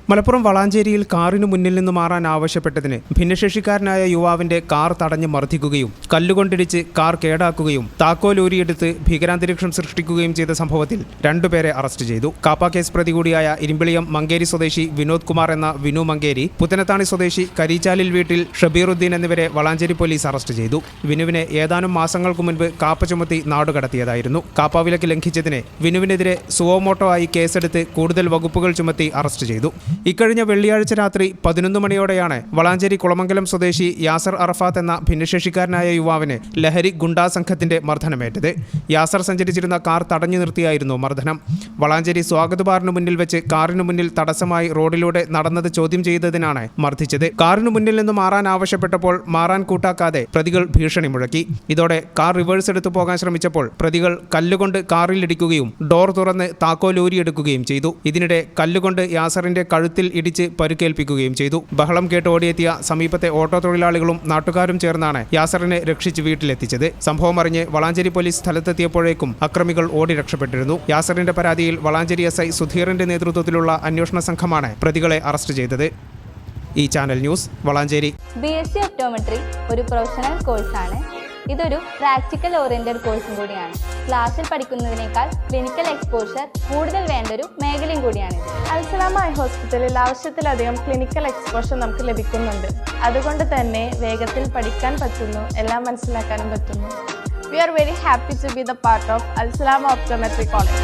മലപ്പുറം വളാഞ്ചേരിയിൽ കാറിനു മുന്നിൽ നിന്ന് മാറാൻ ആവശ്യപ്പെട്ടതിന് ഭിന്നശേഷിക്കാരനായ യുവാവിന്റെ കാർ തടഞ്ഞ് മർദ്ദിക്കുകയും കല്ലുകൊണ്ടിടിച്ച് കാർ കേടാക്കുകയും താക്കോലൂരിയെടുത്ത് ഭീകരാന്തരീക്ഷം സൃഷ്ടിക്കുകയും ചെയ്ത സംഭവത്തിൽ രണ്ടുപേരെ അറസ്റ്റ് ചെയ്തു. കാപ്പ കേസ് പ്രതി കൂടിയായ ഇരുമ്പിളിയം മങ്കേരി സ്വദേശി വിനോദ് കുമാർ എന്ന വിനു മങ്കേരി, പുത്തനത്താണി സ്വദേശി കരിച്ചാലിൽ വീട്ടിൽ ഷബീറുദ്ദീൻ എന്നിവരെ വളാഞ്ചേരി പോലീസ് അറസ്റ്റ് ചെയ്തു. വിനുവിനെ ഏതാനും മാസങ്ങൾക്ക് മുൻപ് കാപ്പ ചുമത്തി നാടുകടത്തിയതായിരുന്നു. കാപ്പ വിലക്ക് ലംഘിച്ചതിന് വിനുവിനെതിരെ സുവോമോട്ടോ ആയി കേസെടുത്ത് കൂടുതൽ വകുപ്പുകൾ ചുമത്തി അറസ്റ്റ് ചെയ്തു. ഇക്കഴിഞ്ഞ വെള്ളിയാഴ്ച രാത്രി 11 മണിയോടെയാണ് വളാഞ്ചേരി കുളമംഗലം സ്വദേശി യാസർ അറഫാത്ത് എന്ന ഭിന്നശേഷിക്കാരനായ യുവാവിന് ലഹരി ഗുണ്ടാ സംഘത്തിന്റെ മർദ്ദനമേറ്റത്. യാസർ സഞ്ചരിച്ചിരുന്ന കാർ തടഞ്ഞു നിർത്തിയായിരുന്നു മർദ്ദനം. വളാഞ്ചേരി സ്വാഗത ബാറിന് മുന്നിൽ വെച്ച് കാറിനു മുന്നിൽ തടസ്സമായി റോഡിലൂടെ നടന്നത് ചോദ്യം ചെയ്തതിനാണ് മർദ്ദിച്ചത്. കാറിനു മുന്നിൽ നിന്ന് മാറാൻ ആവശ്യപ്പെട്ടപ്പോൾ മാറാൻ കൂട്ടാക്കാതെ പ്രതികൾ ഭീഷണി മുഴക്കി. ഇതോടെ കാർ റിവേഴ്സ് എടുത്തു പോകാൻ ശ്രമിച്ചപ്പോൾ പ്രതികൾ കല്ലുകൊണ്ട് കാറിലിടിക്കുകയും ഡോർ തുറന്ന് താക്കോലൂരിയെടുക്കുകയും ചെയ്തു. ഇതിനിടെ കല്ലുകൊണ്ട് യാസറിന്റെ കഴുത്തിൽ ഇടിച്ച് പരുക്കേൽപ്പിക്കുകയും ചെയ്തു. ബഹളം കേട്ട് ഓടിയെത്തിയ സമീപത്തെ ഓട്ടോ തൊഴിലാളികളും നാട്ടുകാരും ചേർന്നാണ് യാസറിനെ രക്ഷിച്ച് വീട്ടിലെത്തിച്ചത്. സംഭവം അറിഞ്ഞ് വളാഞ്ചേരി പോലീസ് സ്ഥലത്തെത്തിയപ്പോഴേക്കും അക്രമികൾ ഓടി രക്ഷപ്പെട്ടിരുന്നു. യാസറിന്റെ പരാതിയിൽ വളാഞ്ചേരി SI സുധീറിന്റെ നേതൃത്വത്തിലുള്ള അന്വേഷണ സംഘമാണ് പ്രതികളെ അറസ്റ്റ് ചെയ്തത്. ഈ channel news Valanchery. BSc optometry ഒരു പ്രൊഫഷണൽ കോഴ്സാണ്. ഇതൊരു പ്രാക്ടിക്കൽ ഓറിയന്റഡ് കോഴ്സും കൂടിയാണ്. ക്ലാസ്സിൽ പഠിക്കുന്നതിനേക്കാൾ ക്ലിനിക്കൽ എക്സ്പോഷർ കൂടുതൽ വേണ്ടൊരു മേഖലയും കൂടിയാണ്. അൽസലാമ ഐ ഹോസ്പിറ്റലിൽ ആവശ്യത്തിലധികം ക്ലിനിക്കൽ എക്സ്പോഷർ നമുക്ക് ലഭിക്കുന്നുണ്ട്. അതുകൊണ്ട് തന്നെ വേഗത്തിൽ പഠിക്കാൻ പറ്റുന്നു, എല്ലാം മനസ്സിലാക്കാനും പറ്റുന്നു. We are very happy to be the part of Al Salama Optometry College.